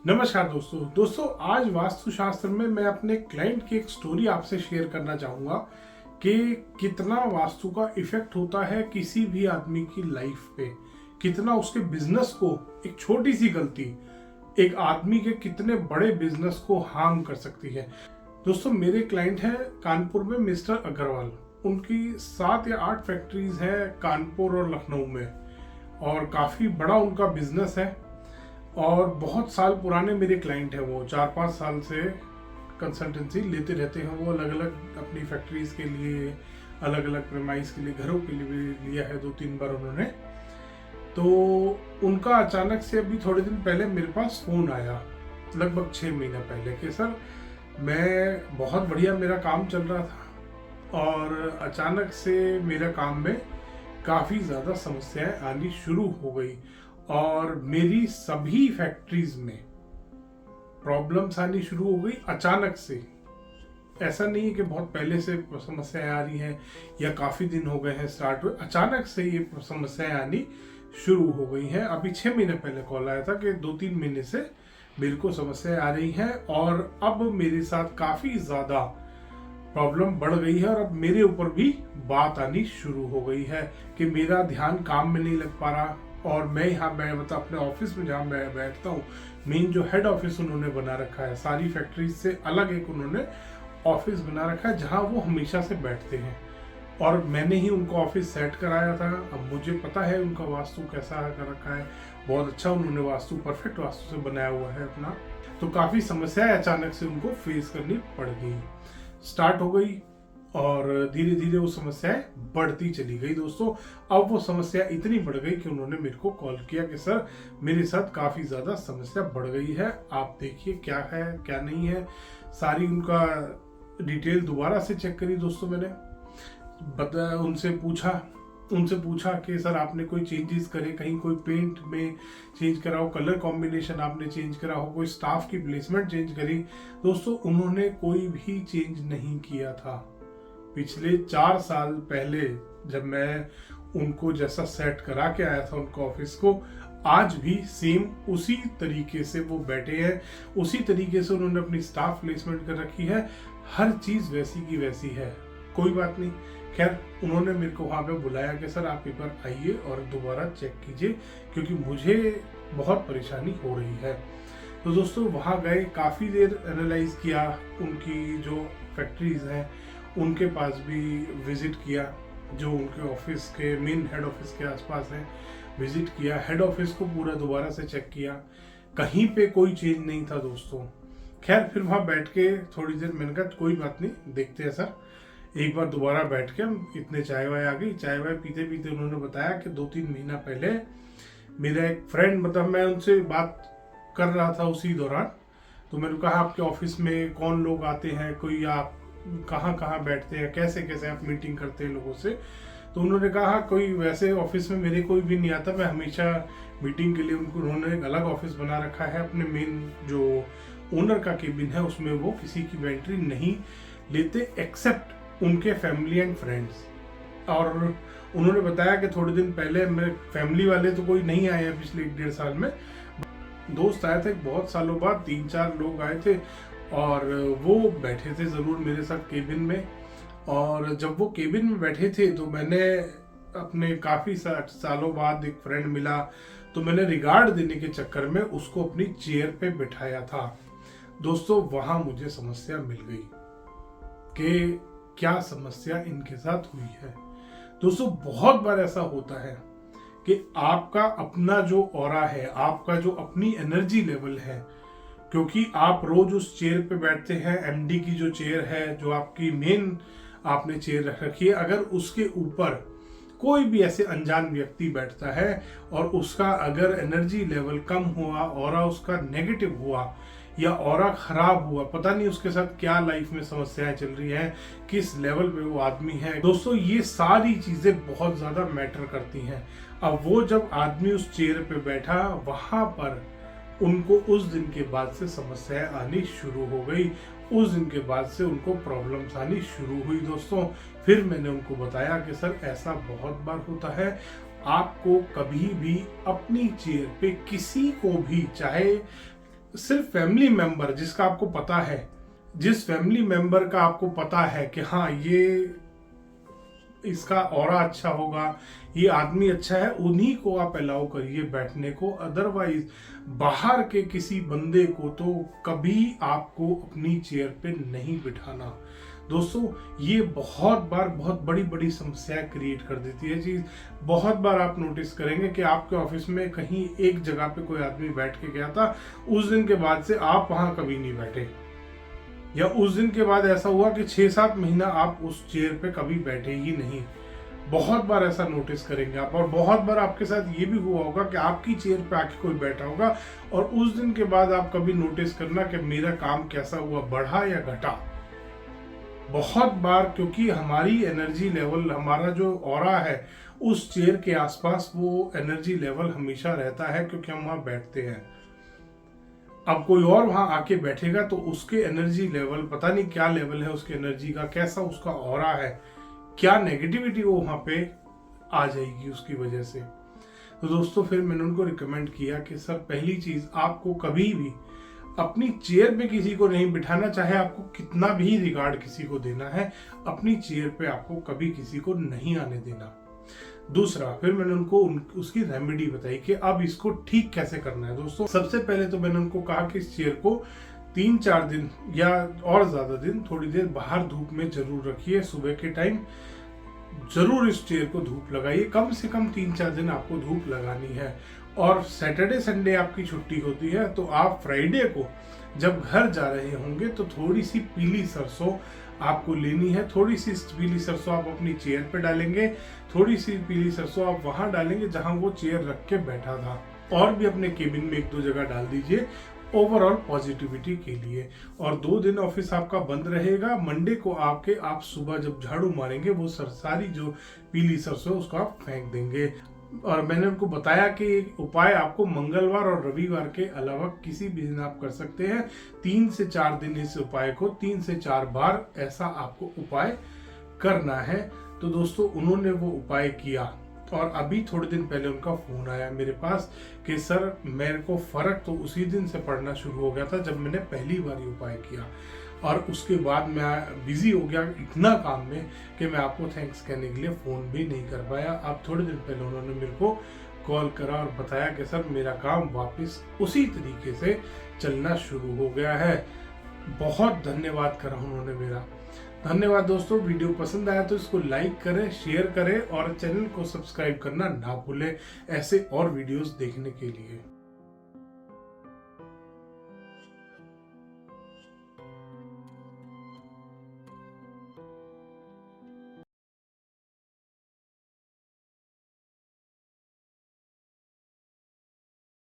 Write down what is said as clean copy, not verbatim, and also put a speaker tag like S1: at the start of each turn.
S1: नमस्कार दोस्तों आज वास्तुशास्त्र में मैं अपने क्लाइंट की एक स्टोरी आपसे शेयर करना चाहूँगा कि कितना वास्तु का इफेक्ट होता है किसी भी आदमी की लाइफ पे, कितना उसके बिजनेस को एक छोटी सी गलती एक आदमी के कितने बड़े बिजनेस को हार्म कर सकती है। दोस्तों मेरे क्लाइंट हैं कानपुर में मिस्टर अग्रवाल। उनकी 7 या 8 फैक्ट्रीज हैं कानपुर और लखनऊ में और काफ़ी बड़ा उनका बिजनेस है और बहुत साल पुराने मेरे क्लाइंट हैं। वो 4-5 साल से कंसल्टेंसी लेते रहते हैं। वो अलग अलग अपनी फैक्ट्रीज के लिए, अलग अलग प्रेमाइज के लिए, घरों के लिए भी लिया है 2-3 बार उन्होंने। तो उनका अचानक से अभी थोड़े दिन पहले मेरे पास फ़ोन आया, लगभग 6 महीना पहले, कि सर मैं बहुत बढ़िया मेरा काम चल रहा था और अचानक से मेरे काम में काफ़ी ज़्यादा समस्याएं आनी शुरू हो गई और मेरी सभी फैक्ट्रीज में प्रॉब्लम्स आनी शुरू हो गई अचानक से। ऐसा नहीं है कि बहुत पहले से समस्याएं आ रही हैं या काफ़ी दिन हो गए हैं स्टार्ट हुए, अचानक से ये समस्याएं आनी शुरू हो गई हैं। अभी 6 महीने पहले कॉल आया था कि 2-3 महीने से मेरे को समस्याएं आ रही हैं और अब मेरे साथ काफ़ी ज़्यादा प्रॉब्लम बढ़ गई है और अब मेरे ऊपर भी बात आनी शुरू हो गई है कि मेरा ध्यान काम में नहीं लग पा रहा। और मैं मतलब अपने ऑफिस में जहाँ मैं बैठता हूँ, मेन जो हेड ऑफिस उन्होंने बना रखा है, सारी फैक्ट्रीज से अलग एक उन्होंने ऑफिस बना रखा है जहाँ वो हमेशा से बैठते हैं और मैंने ही उनको ऑफिस सेट कराया था। अब मुझे पता है उनका वास्तु कैसा कर रखा है, बहुत अच्छा उन्होंने वास्तु, परफेक्ट वास्तु से बनाया हुआ है अपना। तो काफ़ी समस्याएं अचानक से उनको फेस करनी पड़ गई, स्टार्ट हो गई और धीरे धीरे वो समस्याएं बढ़ती चली गई। दोस्तों अब वो समस्या इतनी बढ़ गई कि उन्होंने मेरे को कॉल किया कि सर मेरे साथ काफ़ी ज़्यादा समस्या बढ़ गई है, आप देखिए क्या है क्या नहीं है। सारी उनका डिटेल दोबारा से चेक करी दोस्तों मैंने, उनसे पूछा कि सर आपने कोई चेंजेस करे, कहीं कोई पेंट में चेंज करा हो, कलर कॉम्बिनेशन आपने चेंज करा हो, कोई स्टाफ की प्लेसमेंट चेंज करी। दोस्तों उन्होंने कोई भी चेंज नहीं किया था। पिछले 4 साल पहले जब मैं उनको जैसा सेट करा के आया था उनको ऑफिस को, आज भी सेम उसी तरीके से वो बैठे हैं, उसी तरीके से उन्होंने अपनी स्टाफ प्लेसमेंट कर रखी है, हर चीज वैसी की वैसी है। कोई बात नहीं, खैर उन्होंने मेरे को वहाँ पे बुलाया कि सर आप एक बार आइए और दोबारा चेक कीजिए क्योंकि मुझे बहुत परेशानी हो रही है। तो दोस्तों वहाँ गए, काफ़ी देर एनालाइज किया, उनकी जो फैक्ट्रीज हैं उनके पास भी विजिट किया, जो उनके ऑफिस के मेन हेड ऑफिस के आसपास है, विजिट किया, हेड ऑफिस को पूरा दोबारा से चेक किया, कहीं पे कोई चेंज नहीं था दोस्तों। खैर फिर वहाँ बैठ के थोड़ी देर मैंने कहा कोई बात नहीं, देखते हैं सर, एक बार दोबारा बैठ के हम इतने चाय वाय आ गई। चाय वाय पीते पीते उन्होंने बताया कि 2-3 महीना पहले मेरा एक फ्रेंड, मतलब मैं उनसे बात कर रहा था उसी दौरान, तो मैंने कहा आपके ऑफिस में कौन लोग आते हैं, कोई आप कहाँ कहाँ बैठते हैं, कैसे कैसे आप मीटिंग करते हैं लोगों से। तो उन्होंने कहा कोई वैसे ऑफिस में मेरे कोई भी नहीं आता, मैं हमेशा मीटिंग के लिए उन्होंने एक अलग ऑफिस बना रखा है, अपने मेन जो ओनर का केबिन है उसमें वो किसी की भी एंट्री नहीं लेते एक्सेप्ट उनके फैमिली एंड फ्रेंड्स। और उन्होंने बताया कि थोड़े दिन पहले मेरे फैमिली वाले तो कोई नहीं आए हैं पिछले 1-1.5 साल में, दोस्त आए थे बहुत सालों बाद, 3-4 लोग आए थे और वो बैठे थे ज़रूर मेरे साथ केबिन में। और जब वो केबिन में बैठे थे तो मैंने अपने काफ़ी सालों बाद एक फ्रेंड मिला, तो मैंने रिगार्ड देने के चक्कर में उसको अपनी चेयर पे बिठाया था। दोस्तों वहाँ मुझे समस्या मिल गई कि क्या समस्या इनके साथ हुई है। दोस्तों बहुत बार ऐसा होता है कि आपका अपना जो ऑरा है, आपका जो अपनी एनर्जी लेवल है, क्योंकि आप रोज उस चेयर पे बैठते हैं, एमडी की जो चेयर है, जो आपकी मेन आपने चेयर रख रखी है, अगर उसके ऊपर कोई भी ऐसे अनजान व्यक्ति बैठता है और उसका अगर एनर्जी लेवल कम हुआ, ऑरा उसका नेगेटिव हुआ या ऑरा खराब हुआ, पता नहीं उसके साथ क्या लाइफ में समस्याएं चल रही हैं, किस लेवल पे वो आदमी है। दोस्तों ये सारी चीजें बहुत ज्यादा मैटर करती हैं। अब वो जब आदमी उस चेयर पे बैठा, वहां पर उनको उस दिन के बाद से समस्याएं आनी शुरू हो गई, उस दिन के बाद से उनको प्रॉब्लम्स आनी शुरू हुई दोस्तों। फिर मैंने उनको बताया कि सर ऐसा बहुत बार होता है, आपको कभी भी अपनी चेयर पे किसी को भी, चाहे सिर्फ फैमिली मेंबर जिसका आपको पता है, जिस फैमिली मेंबर का आपको पता है कि हाँ ये इसका ऑरा अच्छा होगा, ये आदमी अच्छा है, उन्हीं को आप अलाउ करिए बैठने को। अदरवाइज बाहर के किसी बंदे को तो कभी आपको अपनी चेयर पे नहीं बिठाना। दोस्तों ये बहुत बार बहुत बड़ी बड़ी समस्या क्रिएट कर देती है चीज। बहुत बार आप नोटिस करेंगे कि आपके ऑफिस में कहीं एक जगह पे कोई आदमी बैठ के गया था, उस दिन के बाद से आप वहां कभी नहीं बैठे, या उस दिन के बाद ऐसा हुआ कि 6-7 महीना आप उस चेयर पे कभी बैठे ही नहीं। बहुत बार ऐसा नोटिस करेंगे आप। और बहुत बार आपके साथ ये भी हुआ होगा कि आपकी चेयर पे आके कोई बैठा होगा और उस दिन के बाद आप कभी नोटिस करना कि मेरा काम कैसा हुआ, बढ़ा या घटा। बहुत बार, क्योंकि हमारी एनर्जी लेवल, हमारा जो ऑरा है उस चेयर के आसपास वो एनर्जी लेवल हमेशा रहता है, क्योंकि हम वहां बैठते हैं। अब कोई और वहां आके बैठेगा तो उसके एनर्जी लेवल, पता नहीं क्या लेवल है उसके एनर्जी का, कैसा उसका ऑरा है, क्या नेगेटिविटी वो वहां पे आ जाएगी उसकी वजह से। तो दोस्तों फिर मैंने उनको रिकमेंड किया कि सर पहली चीज, आपको कभी भी अपनी चेयर पे किसी को नहीं बिठाना, चाहे आपको कितना भी रिगार्ड किसी को देना है, अपनी चेयर पे आपको कभी किसी को नहीं आने देना। दूसरा, फिर मैंने उनको उसकी रेमेडी बताई कि अब इसको ठीक कैसे करना है। दोस्तों सबसे पहले तो मैंने उनको कहा कि इस चेयर को 3-4 दिन या और ज्यादा दिन थोड़ी देर बाहर धूप में जरूर रखिए। सुबह के टाइम जरूर इस चेयर को धूप लगाइए, कम से कम 3-4 दिन आपको धूप लगानी है। और सैटरडे संडे आपकी छुट्टी होती है, तो आप फ्राइडे को जब घर जा रहे होंगे तो थोड़ी सी पीली सरसों आपको लेनी है। थोड़ी सी पीली सरसों आप अपनी चेयर पे डालेंगे, थोड़ी सी पीली सरसों आप वहां डालेंगे जहां वो चेयर रख के बैठा था, और भी अपने केबिन में 1-2 जगह डाल दीजिए ओवरऑल पॉजिटिविटी के लिए। और 2 दिन ऑफिस आपका बंद रहेगा। मंडे को आप सुबह जब झाड़ू मारेंगे वो सारी जो पीली सरसों उसको आप फेंक देंगे। और मैंने उनको बताया कि उपाय आपको मंगलवार और रविवार के अलावा किसी भी दिन आप कर सकते हैं। 3 से 4 दिन इस उपाय को 3 से 4 बार ऐसा आपको उपाय करना है। तो दोस्तों उन्होंने वो उपाय किया और अभी थोड़े दिन पहले उनका फोन आया मेरे पास कि सर मेरे को फर्क तो उसी दिन से पड़ना शुरू हो गया था जब मैंने पहली बार ये उपाय किया, और उसके बाद मैं बिजी हो गया इतना काम में कि मैं आपको थैंक्स कहने के लिए फोन भी नहीं कर पाया। अब थोड़े दिन पहले उन्होंने मेरे को कॉल करा और बताया कि सर मेरा काम वापस उसी तरीके से चलना शुरू हो गया है। बहुत धन्यवाद करा उन्होंने मेरा। धन्यवाद दोस्तों। वीडियो पसंद आया तो इसको लाइक करें, शेयर करें और चैनल को सब्सक्राइब करना ना भूलें ऐसे और वीडियोस देखने के लिए।